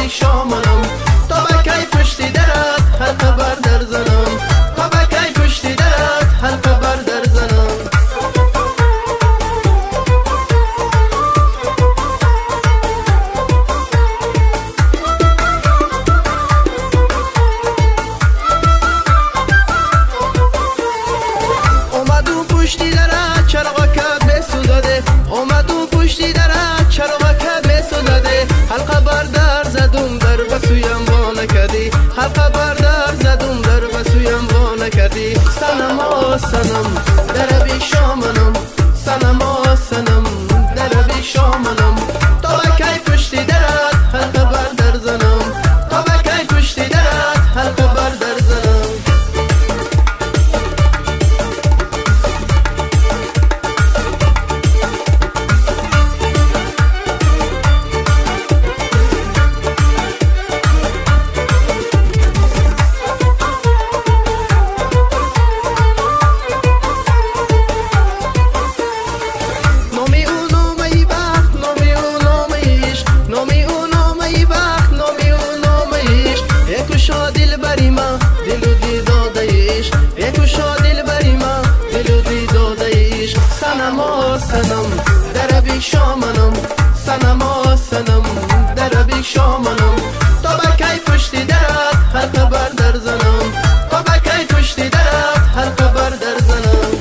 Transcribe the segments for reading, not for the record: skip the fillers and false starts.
شامنم تا بکی پشتی درت هر خبر در زنم تا بکی پشتی درت هر خبر در زنم اومدو پشتی درت چراغک بسوزاده اومدو پشتی درت چراغک بسوزاده هر خبر در زدم در بسویم وانه کردی هر خبر در زدم در بسویم وانه کردی سنم آ سنم در بی شامنم سنم آ سنم در بی شامنم تا بکی پشتی درت هر خبر در زنم تا بکی پشتی درت هر خبر در زنم دل بری ما دل و دی داده ایش یکو شا دل بری ما دل و دی داده ایش سنم آ سنم در بی شامنم سنم آ سنم در بی شامنم تا بکی پشتی درت هر خبر در زنم تا بکی پشتی درت هر خبر در زنم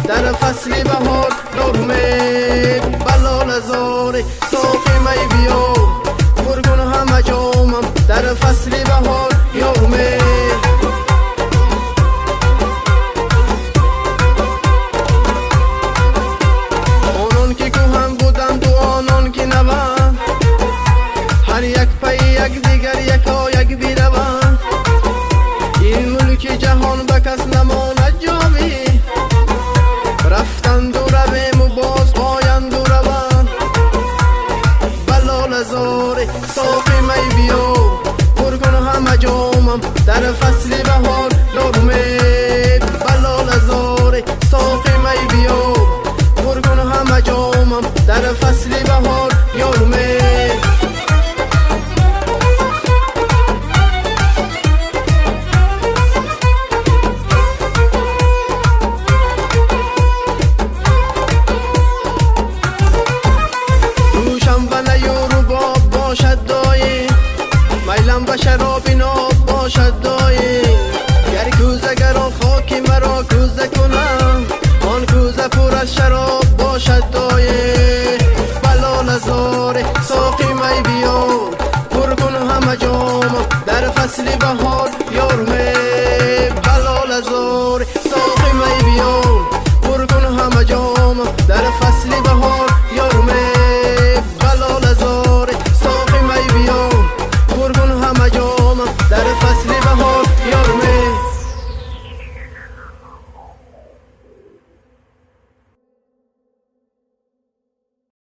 در فصل بهار نغمه بلال زاره ساقی می بیار پرگون همه جامم در فصل بهار یغمه آنان که کوهن بودند و آنان که نوند هر یک پی یک دیگر یکا یک بیروند این ملک جهان به کس نماند جاوی رفتند و رویم و باز پایند و روند بلال زاره ساقی می بیا پر کن همه جامم در فصل بهار نغمه بلال زاره ساقی می بیا پر کن همه جامم در فصل بهار یغمه میلم به شراب ناب باشد دایی گر کوزه گران خاکی مرا کوزه کنم آن کوزه پر از شراب باشد دایی